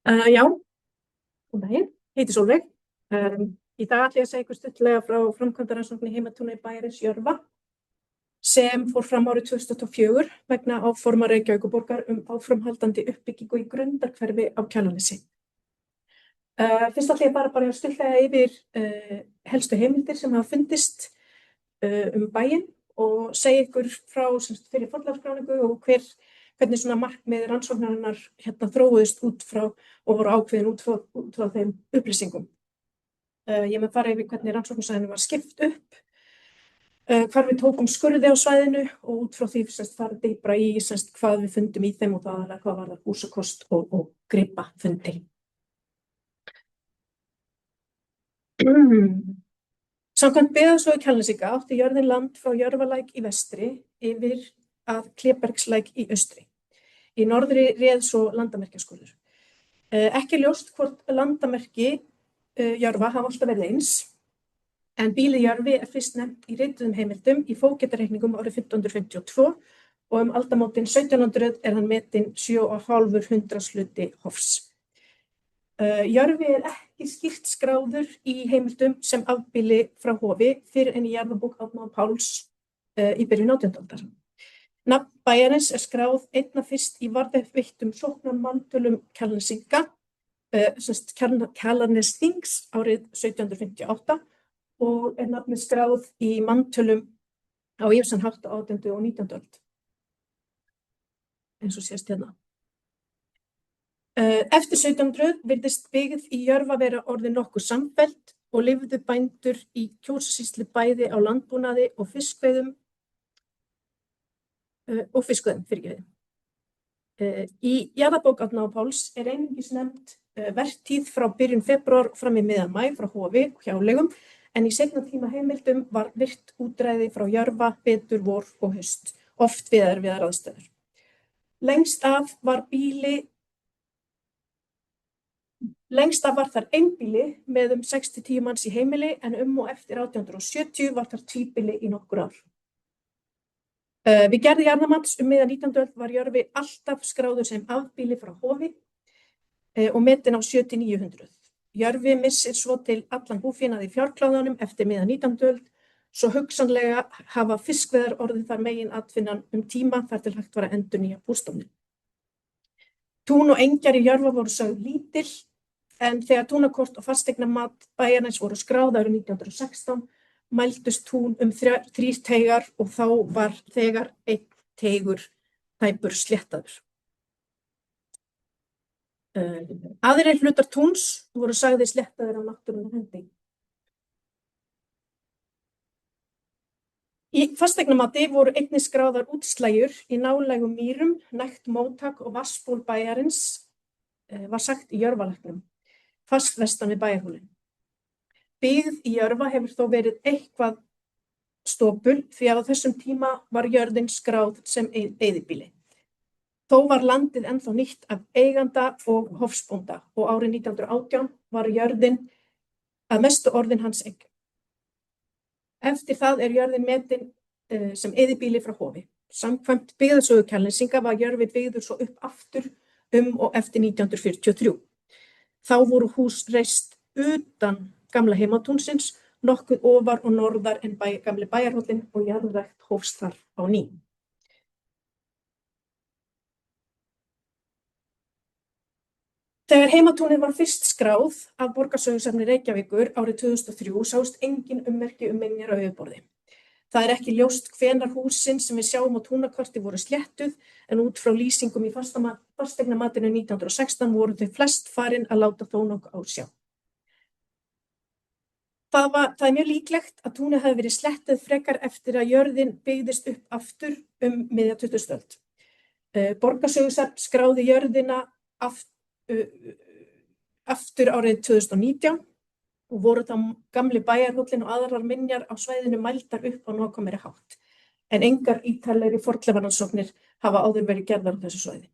Já, góðan daginn, heiti Sólveig. Í dag ætla ég að segja ykkur stuttlega frá framkvæmdarannsókn í heimatúni bæjarins Jörfa sem fór fram árið 2004 vegna áforma Reykjavíkurborgar áframhaldandi uppbyggingu í Grundarhverfi á Kjalarnesi. Fyrst ætla ég bara að stuttlega yfir helstu heimildir sem hafa fundist bæinn og segja ykkur frá fyrir fornleifaskráningu og hvernig svona markmið rannsóknarinnar þróuðust út frá og voru ákveðin út frá þeim upplýsingum. Ég mun fara yfir hvernig rannsóknarsvæðinu var skipt upp, hvar við tókum skurði á svæðinu og út frá því fara dýpra í hvað við fundum í þeim og það hvað var það húsakost og gripafundi. Samkvæmt byggðasögu Kjalarnesinga átti jörðin land frá Jörfalæk í vestri yfir að Klébergslæk í austri. Í norðri réð svo landamerkjaskurður. Ekki ljóst hvort landamerki Jörfa hafa alltaf verið eins, en býlið Jörfi fyrst nefnt í rituðum heimildum í fógetareikningum árið 1552 og aldamótin 1700 hann metinn 7,5 hundraðshluti hofs. Jörfi ekki skýrt skráður í heimildum sem afbýli frá hofi fyrir en í jarðabók Árna Páls í byrjun 18. aldar. Nafn bæjarins skráð einna fyrst í varðveittum sóknarmantölum Kjalarnesinga, Kjalarnesþings árið 1758 og nafnið skráð í mantölum á ýmsan hátt á 18. og 19. öld. Eins og sést hérna. Eftir 1700 virðist byggð í Jörfa vera orðin nokkuð samfellt og lifðu bændur í Kjósarsýslu bæði á landbúnaði og fiskveiðum fyrirgefið. Í jarðabók Árna Páls einungis nefnd vertíð frá byrjun febrúar fram í miðjan maí frá hofi og hjáleigum, en í seinna tíma heimildum var virt útræði frá Jörfa, vetur, vor og haust, oft við erfiðar aðstæður. Lengst af var þar einbýli með 6-10 manns í heimili, en og eftir 1870 var þar tvíbýli í nokkur ár. Við gerð jarðamats miðjan 19. öld var Jörfi alltaf skráður sem afbýli frá hofi og metinn á 700-900. Jörfi missir svo til allan búfénað í fjárkláðanum eftir miðjan 19. öld, svo hugsanlega hafa fiskveiðar orðið þar megin atvinnan tíma þar til hægt var að endurnýja bústofninn. Tún og engjar í Jörfa voru sögð lítil, en þegar túnakort og fasteignamat bæjarins voru skráð árið 1916 mældust tún 3 teigar og þá var þegar 1 teigur tæpur sléttaður. Aðrir hlutar túns voru sagðir sléttaðir af náttúrunnar hendi. Í fasteignamati voru einnig skráðar útslægjur í nálægum mýrum, nægt móttak og vatnsból bæjarins var sagt í Jörfalæknum, fast vestan við bæjarhúlinn. Byggð í Jörfa hefur þó verið eitthvað stopul því að á þessum tíma var jörðin skráð sem eyðibýli. Þó var landið ennþá nýtt af eiganda og hofsbónda og árið 1918 var jörðin að mestu orðin hans eign. Eftir það jörðin metin sem eyðibýli frá hofi. Samkvæmt byggðasögu Kjalarnesinga var Jörfi byggður svo upp aftur og eftir 1943. Þá voru hús reist utan gamla heimatúnsins, nokkuð ofar og norðar en gamli bæjarhóllinn og jarðrækt hófst þar á ný. Þegar heimatúnið var fyrst skráð af borgarsögusafni Reykjavíkur árið 2003 sást engin ummerki minjar á yfirborði. Það ekki ljóst hvenær húsin sem við sjáum á túnakorti voru sléttuð, en út frá lýsingum í fasteignamatinu 1916 voru þau flest farin að láta þó nokkuð á sjá. Það mjög líklegt að túnið hafi verið sléttuð frekar eftir að jörðin byggðist upp aftur miðja 20. öld. Borgarsögusafn skráði jörðina aftur árið 2019 og voru þá gamli bæjarhóllinn og aðrar minjar á svæðinu mældar upp á nákvæmari hátt, en engar ítarlegri fornleifarannsóknir hafa áður verið gerðar á þessu svæði.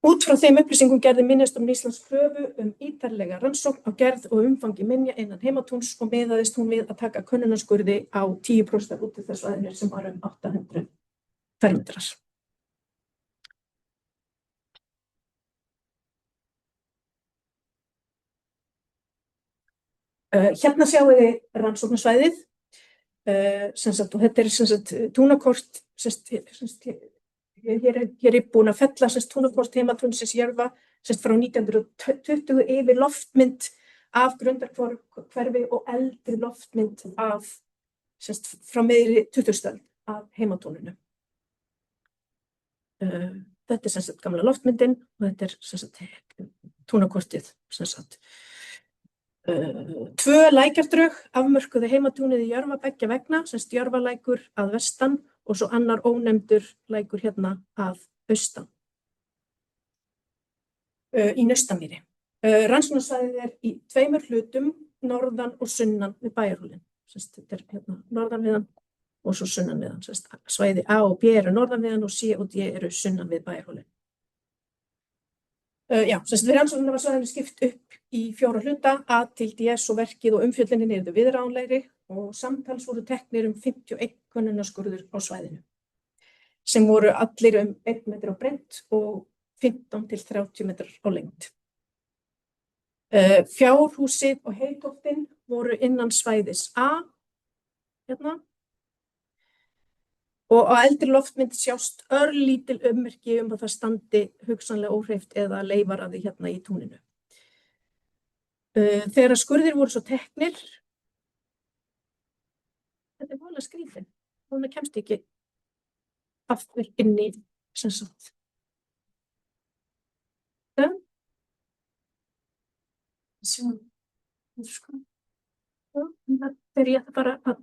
Út frá þeim upplýsingum gerði Minjastofnun Íslands kröfu ítarlega rannsókn á gerð og umfangi minja innan heimatúns og miðaðist hún við að taka könnunarskurði á 10% af útihússvæðinu sem var 800 fermetrar. Hérna sjáum við rannsóknarsvæðið, og þetta túnakort, hér er búin að fella túnakort heimatúnsins Jörfa frá 1920 yfir loftmynd af Grundarhvarfi og eldri loftmynd af frá miðri 20. öld af heimatúninu. Þetta er gamla loftmyndin og þetta er túnakortið. Tvö lækjardrög afmörkuðu heimatúnið í Jörfa beggja vegna, Jörfalækur að vestan og svo annar ónefndur lækur hérna að austan. Í Naustamýri. Rannsóknarsvæðið er í tveimur hlutum, norðan og sunnan við Bæjarhólinn. Þetta er hérna norðan við hann og svo sunnan við hann. Svæði A og B eru norðan við hann og C og D eru sunnan við Bæjarhólinn. Við rannsóknina var svæðinu skipt upp í 4 hluta, A til D, svo verkið og umfjöllunin yrðu viðráðanlegri og samtals voru teknir 51 könnunaskurður á svæðinu, sem voru allir 1 metri á breidd og 15 til 30 metrar á lengd. Fjárhúsið og heitóttin voru innan svæðis A, hérna, og á eldri loftmynd sjást örlítil ummerki að það standi hugsanlega óhreyft eða leifar af því hérna í túninu. Þegar skurðir voru svo teknir, þetta er voðalega skrýtin, hún kemst ekki aftur inn í þegar ég ætla bara að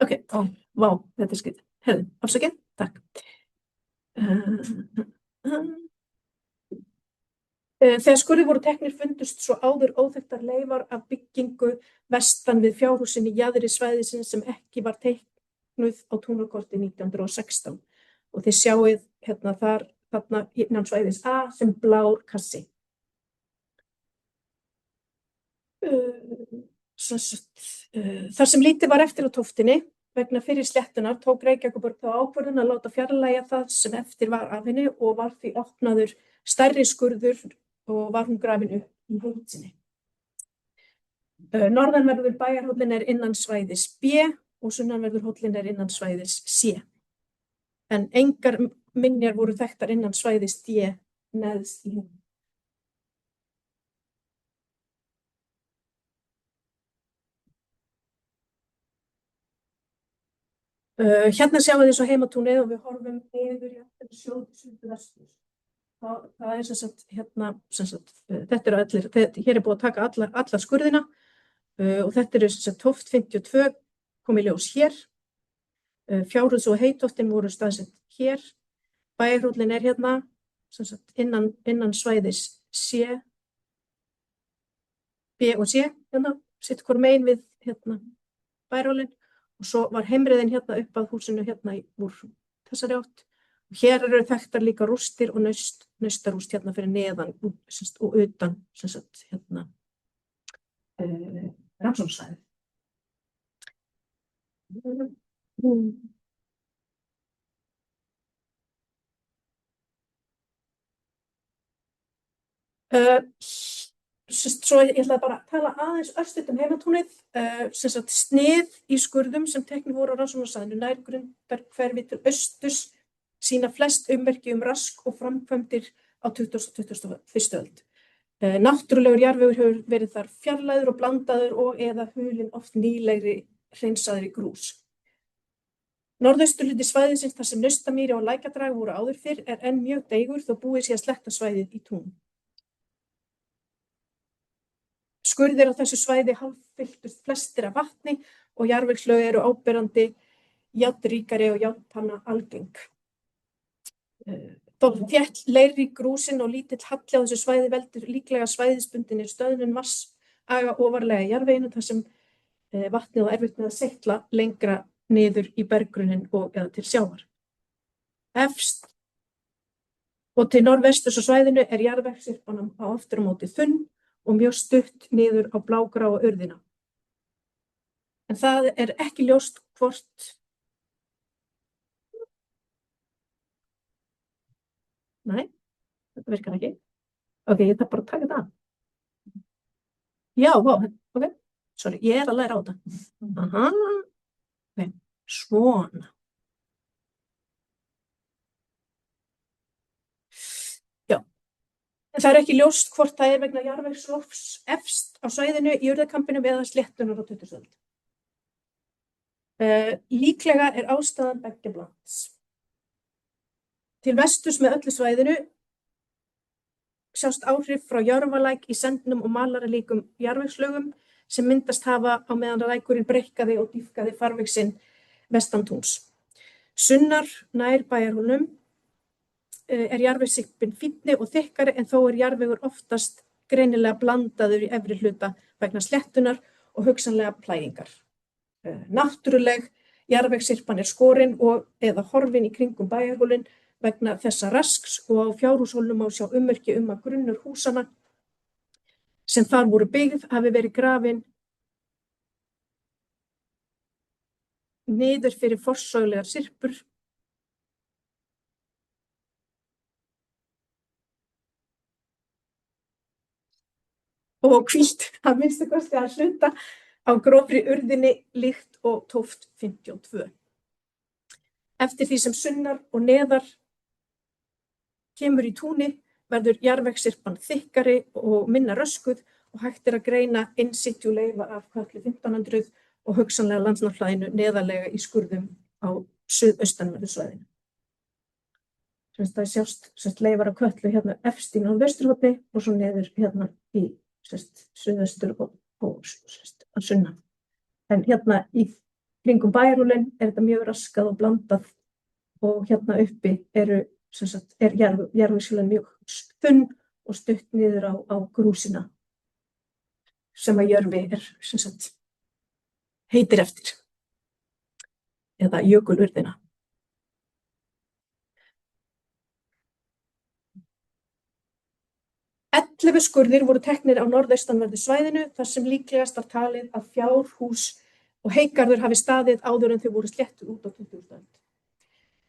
ok, vá, þetta er skrýtið. Herðu, afsakið, takk. Þegar skurðir voru teknir fundust svo áður óþekktar leifar af byggingu vestan við fjárhúsin í jaðri svæðisins sem ekki var teiknuð á túnakorti 1916 og þið sjáið hérna þarna innan svæðis A sem blár kassi. Þar sem lítið var eftir á tóftinni vegna fyrri sléttunar tók Reykjavíkurborg þá ákvörðun að láta fjarlægja það sem eftir var af henni og var því opnaður stærri skurður og var hún grafin upp í heild sinni. Norðanverður Bæjarhóllinn er innan svæðis B og sunnanverður hóllinn er innan svæðis C. En engar minjar voru þekktar innan svæðis D neðst í henni. Hérna sjáum við svo heimatúnið og við horfum niður í sjóð suðvestur. Það er hérna, þetta eru allir, hér er búið að taka alla skurðina og þetta eru tóft 52 kom í ljós hér. Fjárhús og heitóttin voru staðsett hér. Bæjarhóllinn er hérna, innan svæðis C, B og C, hérna, sitt hvor megin við hérna Bæjarhóllinn. Og svo var heimreiðin hérna upp að húsinu hérna úr þessari átt. Og hér eru þekktar líka rústir og naustarúst hérna fyrir neðan og utan hérna rannsóknarsvæðið. Svo ég ætla bara að tala aðeins örstutt heimatúnið, snið í skurðum sem teknir voru á rannsóknarsvæðinu nær Grundarhvarfi til austurs sýna flest ummerki rask og framkvæmdir á 20. og 21. öld. Náttúrulegur jarðvegur hefur verið þar fjarlægður og blandaður og eða hulinn oft nýlegri hreinsaðri grús. Norðausturhluti svæðisins þar sem Naustamýri og Lækjardrag voru áður fyrr er enn mjög deigur þó búið sé að sletta svæðið í tún. Skurðir á þessu svæði hálffylltust flestir af vatni og jarðvegslög eru áberandi járnríkari og járnpanna algeng. Þétt leirrík grúsin og lítill halli á þessu svæði veldur líklega svæðisbundinni stöðnun vatnsaga ofarlega í jarðveginu þar sem vatnið á erfitt með að seytla lengra niður í berggrunnin og eða til sjávar. Efst og til norðvesturs á svæðinu er jarðvegsyrpan á aftur á móti þunn og mjög stutt niður á blágráa urðina. En það er ekki ljóst hvort Nei, þetta virkar ekki. Ok, ég þarf bara að taka þetta af. Já, vá, ok. Sorry, ég er að læra á þetta. Aha, ok, svona. Já, en það er ekki ljóst hvort það er vegna jarðvegslofts efst á svæðinu í urðarkampinum eða sléttunar á 20. öld. Líklega er ástæðan beggja blands. Til vesturs með öllu svæðinu sjást áhrif frá Jörfalæk í sendnum og malaralíkum jarðvegslögum sem myndast hafa á meðan lækurinn breikkaði og dýpkaði farveg sinn vestan túns. Sunnar nær bæjarhólnum er jarðvegssyrpinn fínni og þykkari en þó er jarðvegur oftast greinilega blandaður í efri hluta vegna sléttunar og hugsanlega plægingar. Náttúruleg jarðvegssyrpan er skorin og eða horfin í kringum bæjarhólinn vegna þessa rasks og á fjárhúshólnum má sjá ummerki að grunnur húsanna sem þar voru byggð hafi verið grafin niður fyrir forsögulegar syrpur og hvílt að minnsta kosti að hluta á grófri urðinni líkt og tóft 52. Eftir því sem sunnar og neðar kemur í túni verður jarðvegssyrpan þykkari og minna röskuð og hægt er að greina in-situ-leifa af Kötlu 1500 og hugsanlega landnámshlaðinu neðarlega í skurðum á suðaustanverðu svæðinu. Það sjást leifar af Kötlu hérna efst í norðausturhorni og svo neður hérna í suðaustur og að sunnan. En hérna í kringum bæjarhólinn er þetta mjög raskað og blandað og hérna uppi er jarðvegsfjölan mjög þunn og stutt niður á grúsina sem að Jörfi er heitir eftir eða jökulurðina. Ellefu skurðir voru teknir á norðaustanverðu svæðinu þar sem líklegast var talið að fjárhús og heygarður hafi staðið áður en þau voru sléttuð út á 20. öld.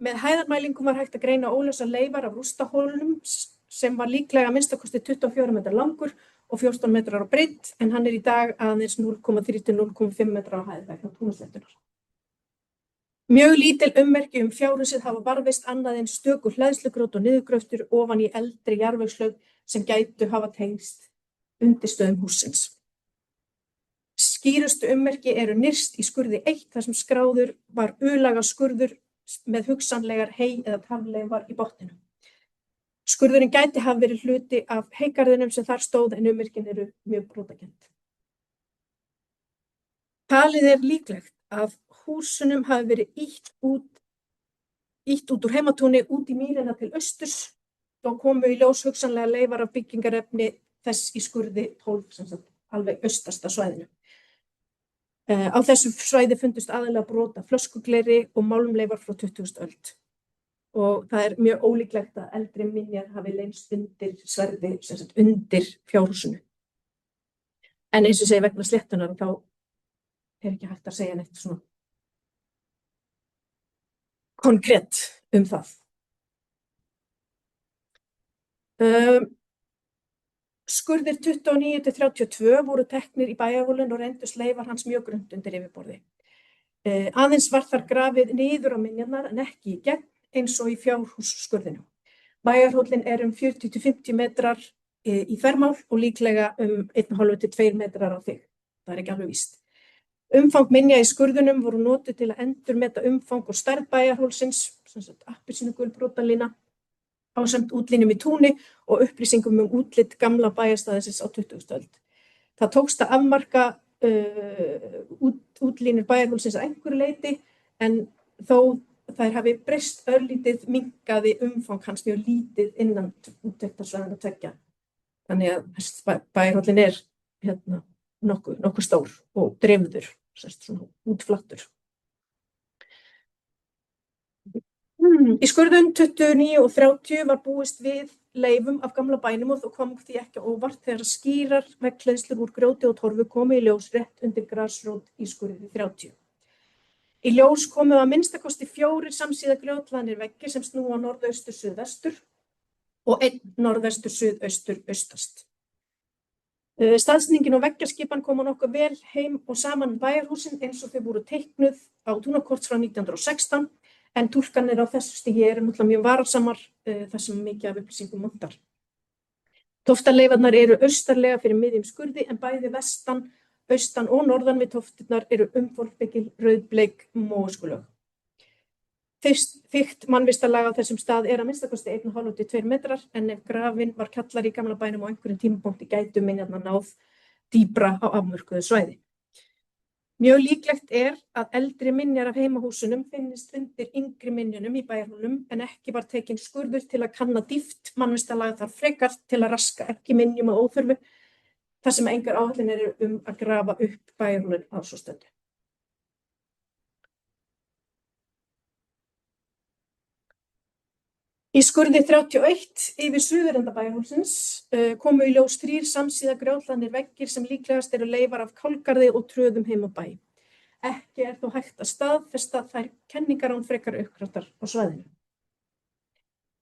Með hæðarmælingum var hægt að greina óljósar leifar af rústahólnum sem var líklega að minnsta kosti 24 metrar langur og 14 metrar á breidd en hann er í dag aðeins 0,3 til 0,5 metrar á hæð vegna túnasléttunnar. Mjög lítil ummerki fjárhúsið hafa varðveist annað en stöku hleðslugrót og niðurgröftur ofan í eldri jarðvegslög sem gætu hafa tengst undirstöðum hússins. Skýrustu ummerki eru nyrst í skurði 1 þar sem skráður var ulaga skurður með hugsanlegar hey- eða tafleifar í botninum. Skurðurinn gæti hafa verið hluti af heygarðinum sem þar stóð en ummerkin eru mjög brotakennd. Talið er líklegt að húsunum hafi verið ýtt út úr heimatúni út í mýrina til austurs og komu í ljós hugsanlega leifar af byggingarefni þess í skurði 12 alveg austasta svæðinu. Á þessu svæði fundust aðallega brot af flöskugleri og málmleifar frá 20. öld. Og það er mjög ólíklegt að eldri minjar hafi leynst undir sverði, undir fjárhúsinu. En eins og segi vegna sléttunar þá er ekki hægt að segja neitt svona konkrétt það. Skurðir 29 til 32 voru teknir í bæjarhólinn og reyndust leifar hans mjög grunnt undir yfirborði. Aðeins var þar grafið niður á minjarnar en ekki í gegn eins og í fjárhússkurðinu. Bæjarhóllinn er 40 til 50 metrar í þvermál og líklega 1,5 til 2 metrar á þykkt. Það er ekki alveg víst. Umfang minja í skurðunum voru notuð til að endurmeta umfang og stærð bæjarhólsins, appelsínugul brotalína, ásamt útlínum í túni og upplýsingum útlit gamla bæjarstæðisins á 20. öld. Það tókst að afmarka útlínur bæjarhólsins að einhverju leyti en þó þær hafi breyst örlítið minnkaði umfang hans mjög lítið innan úttektarsvæðanna tveggja. Þannig að bæjarhóllinn er nokkuð stór og dreifður, svona útflattur. Í skurðum 29 og 30 var búist við leifum af gamla bænum og þó kom því ekki á óvart þegar skýrar veggleiðslur úr grjóti og torfu komu í ljós rétt undir grasrót í skurði 30. Í ljós komu að minnsta kosti 4 samsíða grjóthlaðnir veggir sem snúa norðaustur suðvestur og einn norðvestur, suðaustur, austast. Staðsetningin og veggjaskipan koma nokkuð vel heim og saman bæjarhúsin eins og þau voru teiknuð á Túnakorts frá 1916, en túlkanir á þessu stigi eru náttúrulega mjög varasamar þar sem mikið af upplýsingum vantar. Toftaleifarnar eru austarlega fyrir miðjum skurði en bæði vestan, austan og norðan við toftirnar eru umfólkmikil rauðbleik móskulög. Þykkt mannvistarlag á þessum stað er að minnsta kosti 1,5 til 2 metrar, en ef grafinn var kjallari í gamla bænum á einhverjum tímapunkti gætu minjarnar náð dýpra á afmörkuðu svæði. Mjög líklegt er að eldri minjar af heimahúsunum finnist undir yngri minjunum í bæjarhúsum, en ekki var tekinn skurður til að kanna dýpt mannvistarlag þar frekar til að raska ekki minjum að óþörfu, þar sem engar áætlanir eru að grafa upp bæjarhúsin á svo stöðu. Í skurði 31 yfir suðurenda bæjarhússins komu í ljós 3 samsíða grjóthlaðnir veggir sem líklegast eru leifar af kálgarði og tröðum heim á bæ. Ekki er þó hægt að staðfesta þær kenningar án frekar uppgraftar á svæðinu.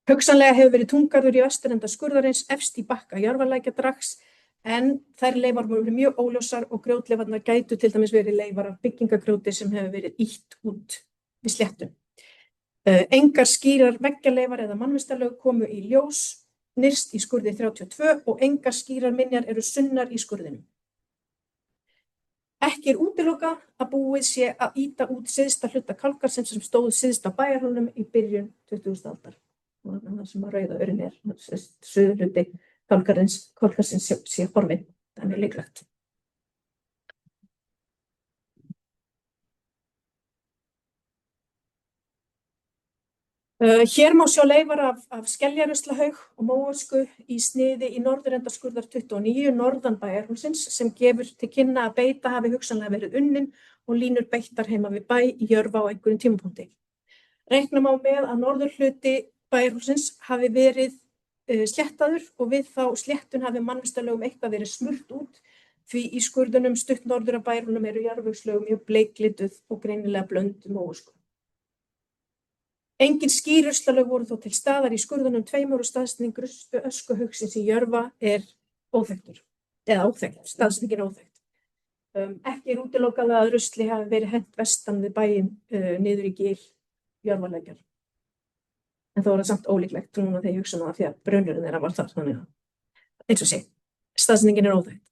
Hugsanlega hefur verið túngarður í vesturenda skurðarins efst í bakka Jörfalækjardrags, en þær leifar voru mjög óljósar og grjótleifarnar gætu til dæmis verið leifar af byggingagrjóti sem hefur verið ýtt út við sléttun. Engar skýrar veggjarleifar eða mannvistarlög komu í ljós nyrst í skurði 32 og engar skýrar minjar eru sunnar í skurðinum. Ekki er útilokað að búið sé að ýta út syðsta hluta kálgarsins sem stóð syðst á bæjarhúsunum í byrjun 20. aldar. Og það sem að rauða örinn suðurhluti kálgarsins sé horfinn, þannig líklegt. Hér má sjá leifar af skeljaruslahaug og móösku í sniði í norðurenda skurðar 29 norðan bæjarhússins sem gefur til kynna að beita hafi hugsanlega verið unnin og línur beittar heima við bæ í Jörfa á einhverjum tímapunkti. Reikna má með að norðurhluti bæjarhússins hafi verið sléttaður og við þá sléttun hafi mannvistarlögum eitthvað verið smurt út, því í skurðunum stutt norður af bæjarhúsunum eru jarðvegslög mjög bleiklituð og greinilega blönd móösku. Engin skýr ruslalög voru þó til staðar í skurðunum 2 og staðsetning öskuhaugsins í Jörfa er óþekkt, staðsetningin er óþekkt. Ekki er útilokað að rusli hafi verið hent vestan við bæinn niður í gil Jörfalækjar. En þó er það samt ólíklegt núna þegar ég hugsa það því að brunnurinn þeirra var þar, þannig að eins og sé, staðsetningin er óþekkt.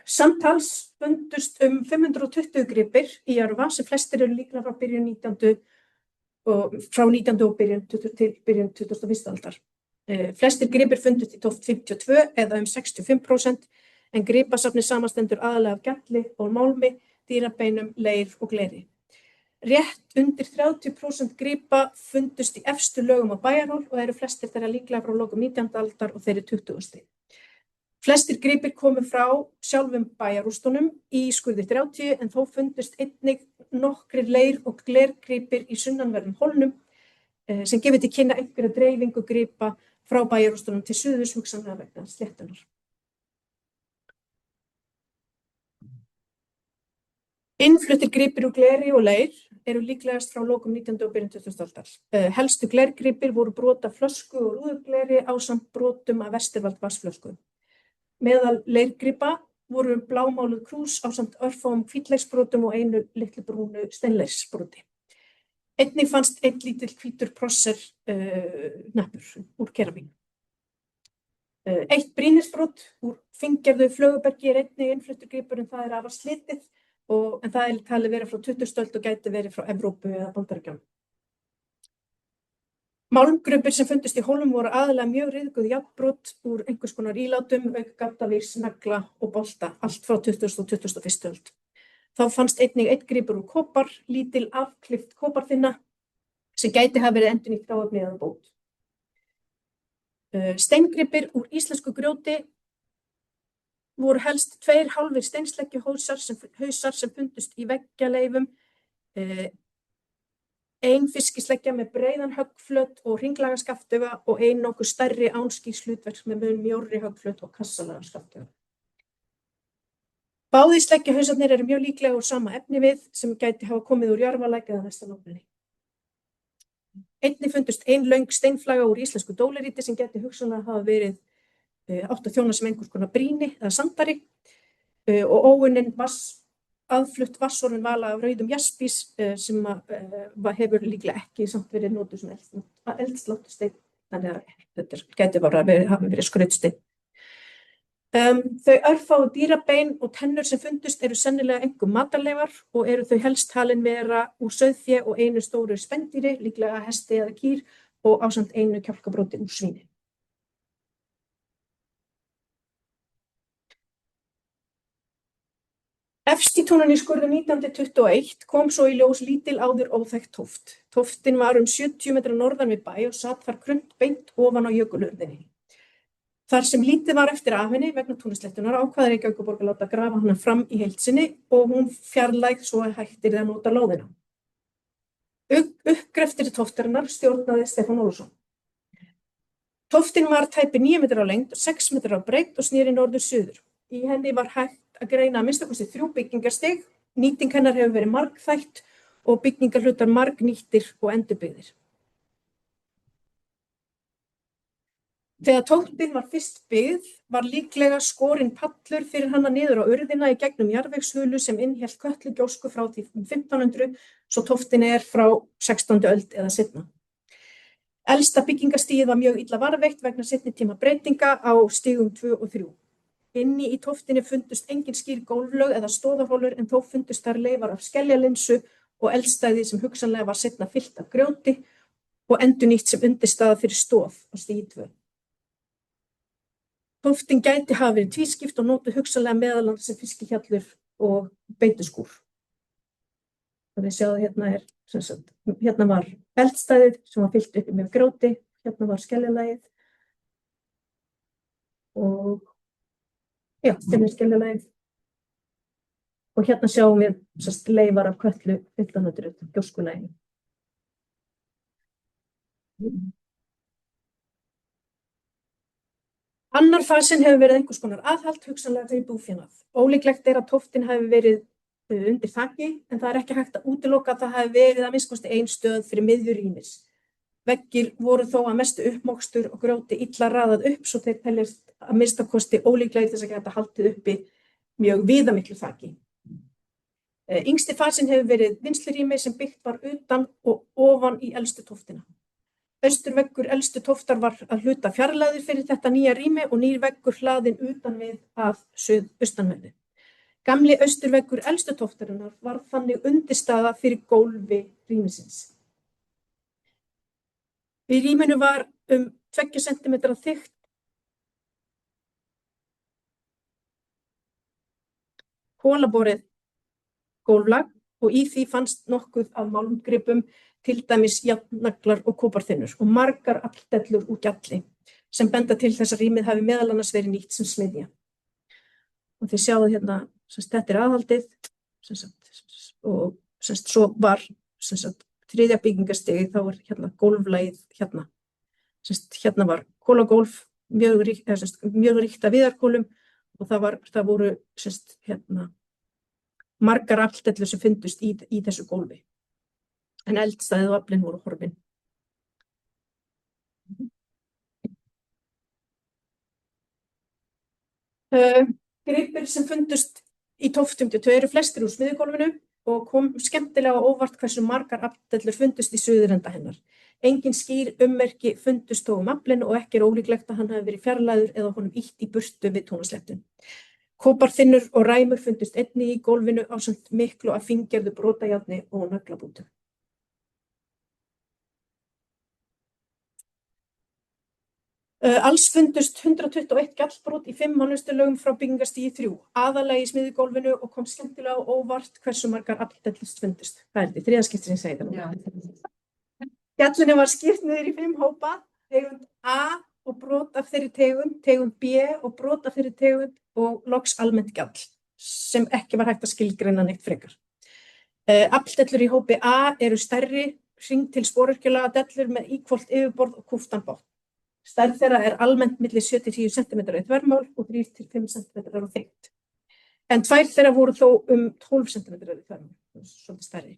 Samtals fundust 520 gripir í Jörfa sem flestir eru líklega frá 19. og byrjun til byrjun 21. aldar. Flestir gripir fundust í toft 52 eða 65%, en gripasafnið samanstendur aðalega af gjalli og málmi, dýrabeinum, leir og gleri. Rétt undir 30% gripa fundust í efstu lögum á bæjarhól og eru flestir þeirra líklega frá lokum 19. aldar og þeirri 20. Flestir gripir komu frá sjálfum bæjarrústunum í skurði 30, en þó fundust einnig nokkrir leir- og glergripir í sunnanverðum hólnum sem gefur til kynna einhverja dreifingu gripa frá bæjarrústunum til suðurs, hugsanlega vegna sléttunar. Innfluttir gripir úr gleri og leir eru líklegast frá lokum 19. og byrjun 20. aldar. Helstu glergripir voru brot af flösku og rúðugleri ásamt brotum af vesturvald vatnsflösku. Meðal leirgripa voru blámáluð krús ásamt örfáum hvítleiksbrotum og einu litlu brúnu steinleiksbroti. Einnig fannst einn lítill hvítur prosser hnappur úr keramík. Eitt brýnisbrot úr fíngerðu flögubergi er einnig innfluttur gripur, en það er afar slitið, en það er talið vera frá 20. öld og gæti verið frá Evrópu eða Bandaríkjunum. Málmgripir sem fundust í hólum voru aðalega mjög ryðguð járnbrot úr einhvers konar ílátum, auk gaddavírs, nagla og bolta, allt frá 20. og 21. öld. Þá fannst einnig einn gripur úr kopar, lítil afklift koparþynna sem gæti hafa verið endurnýtt hráefni eða bót. Steingripir úr íslensku grjóti voru helst 2 hálfir steinsleggjuhausar sem fundust í veggjarleifum, ein fiskisleggja með breiðan höggflöt og hringlaga skaftauga og ein nokkuð stærri ánskýrslutverk með mun mjórri höggflöt og kassalaga skaftauga. Báðir sleggjuhausarnir eru mjög líklega úr sama efnivið sem gæti hafa komið úr Jörfalæk eða Vesturlóbinni. Einnig fundust ein löng steinflaga úr íslensku dóleríti sem gæti hugsanlega hafa verið átt að þjóna sem einhvers konar brýni eða sandari og óunnin aðflutt vatnsorfin vala af rauðum jaspís sem hefur líklega ekki samt verið notuð sem eldsláttusteinn, þannig að þetta gæti hafa verið skrautsteinn. Þau örfáu dýrabein og tennur sem fundust eru sennilega einkum matarleifar og eru þau helst talin vera úr sauðfé og einu stóru spendýri, líklega hesti eða kýr og ásamt einu kjálkabróti úr svíni. Efst í túnanískurði 1921 kom svo í ljós lítil áður óþekkt tóft. Tóftin var 70 metra norðan við bæ og satt þar krummt beint ofan á jökulurðinni. Þar sem lítið var eftir af henni vegna túnisléttunnar ákvað Reykjavíkurborg að láta grafa hana fram í heild sinni og hún fjarlægð svo að hægt yrði að nota lóðina. Uppgreftri tóftarinnar stjórnaði Stefán Ólafsson. Tóftin var tæpi 9 metrar á lengd og 6 metrar á breidd og sneri norður-suður. Í henni var hægt að greina að minnsta kosti 3 byggingarstig, nýting hennar hefur verið margþætt og byggingarhlutar margnýttir og endurbyggðir. Þegar tóftin var fyrst byggð var líklega skorinn pallur fyrir hana niður á urðina í gegnum jarðvegshulu sem innihélt Kötlugjósku frá því 1500, svo tóftin er frá 16. öld eða seinna. Elsta byggingastigið var mjög illa varðveitt vegna seinni tíma breytinga á stigum 2 og 3. Inni í tóftinni fundust engin skýr gólflög eða stóðarholur en þó fundust þar leifar af skeljalinsu og eldstæði sem hugsanlega var seinna fyllt af grjóti og endurnýtt sem undirstaða fyrir stoð á stigi 2. Tóftin gæti hafa verið tvískipt og notuð hugsanlega meðal annars sem fiskihjallur og beituskúr. Þannig sjáðu hérna var eldstæðið sem var fyllt upp með grjóti, hérna var skeljalagið og hérna er skeljalagið og hérna sjáum við leifar af Kötlu 1500 gjóskulaginu. Annar fasinn hefur verið einhvers konar aðhald hugsanlega fyrir búfénað. Ólíklegt er að tóftin hafi verið undir þaki en það er ekki hægt að útiloka að það hafi verið að minnsta kosti ein stöð fyrir miðju rýmis. Veggir voru þó að mestu uppmokstur og grjóti illa raðað upp svo þeir teljast að minnsta kosti ólíklegir þess að geta haldið uppi mjög viðamiklu þaki. Yngsti fasinn hefur verið vinnslurými sem byggt var utan og ofan í elstu tóftina. Austurveggur elstu tóftar var að hluta fjarlægður fyrir þetta nýja rými og nýr veggur hlaðinn utan við að suðaustanverðu. Gamli austurveggur elstu tóftarinnar var þannig undirstaða fyrir gólfi rýmisins. Í rýminu var 2 cm þykkt holaborið gólflag og í því fannst nokkuð af málmgripum, til dæmis járnnaglar og kóparþynnur og margar afldellur úr gjalli sem benda til þess að rýmið hafi meðal annars verið nýtt sem smiðja. Og þið sjáðu hérna, þetta er aðhaldið og svo var 3. byggingarstigið, þá var hérna gólflagið hérna. Hérna var kólagólf, mjög ríkt af viðarkólum og það voru hérna margar afldellur sem fundust í þessu gólfi. En eldstæðið og aflinn voru horfin. Gripir sem fundust í tóftum eru flestir úr smiðjugólfinu og kom skemmtilega á óvart hversu margar afldellur fundust í suðurenda hennar. Engin skýr ummerki fundust þó aflinn og ekki er ólíklegt að hann hafi verið fjarlægður eða honum ýtt í burtu við túnasléttun. Kóparþynnur og ræmur fundust einnig í gólfinu ásamt miklu af fíngerðu brotajárni og naglabútum. Alls fundust 121 gjallbrot í 5 mannvistarlögum frá byggingarstigi 3, aðallega í smiðjugólfinu og kom skemmtilega á óvart hversu margar afldellur fundust. Það er því 3. skipti sem ég segi þetta. Gjallinu var skipt niður í 5 hópa, tegund A og brot af þeirri tegund B og brot af þeirri tegund og loks almennt gjall, sem ekki var hægt að skilgreina neitt frekar. Afldellur í hópi A eru stærri, hring til sporöskjulaga dellur með íhvolft yfirborð og kúptan botn. Stærð þeirra er almennt milli 7-10 cm í þvermál og 3-5 cm á þykkt. En 2 þeirra voru þó 12 cm í þvermál, svolítið stærri.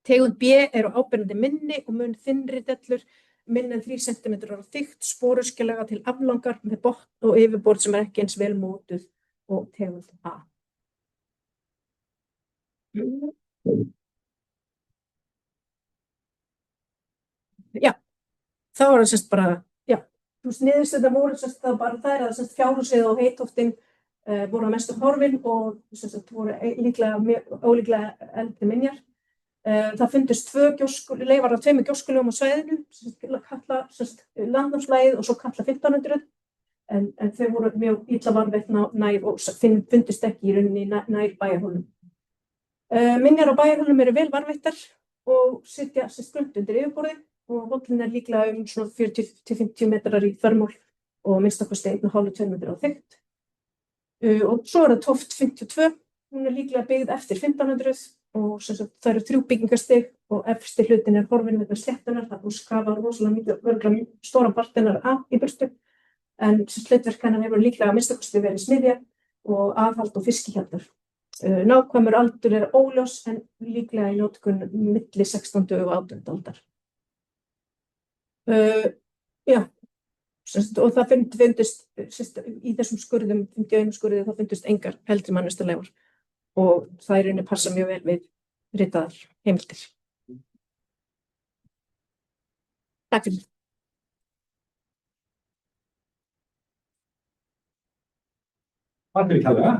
Tegund B eru áberandi minni og mun þynnri dellur, minni en 3 cm á þykkt, sporöskjulega til aflangar með botn og yfirborð sem ekki eins vel mótuð og tegund A. Já, þá var það bara, já, niðurstöðurnar voru það bara þær að fjárhúsið og heitóftin voru að mestu horfin og voru ólíklega eldri minjar. Það fundust leifar af 2 gjóskulögum á svæðinu, landnámslægið og svo Katla 1500, en þau voru mjög illa varðveitt nær og fundust ekki í rauninni nær bæjarhólum. Minjar á bæjarhólum eru vel varðveittar og sitja skrönt undir yfirborði og hóllinn líklega svona 40–50 metrar í þvermál og minnst okkur 1,5–2 metrar á þykkt. Og svo það Tóft 52, hún líklega byggð eftir 1500 og það eru 3 byggingastig og efsti hlutin horfinn vegna sléttunar, það búið skafa rosalega mikið, stóran part hennar af í burtu, en hlutverk hennar hefur líklega minnst okkur verið smiðja og aðhald og fiskihjallar. Nákvæmur aldur óljós en líklega í notkun milli 16. og 18. aldar. Já, og það fundust í þessum skurðum, 51 skurði, það fundust engar eldri mannvistarleifar og það í rauninni passa mjög vel við ritaðar heimildir. Takk fyrir. Takk fyrir kærlega.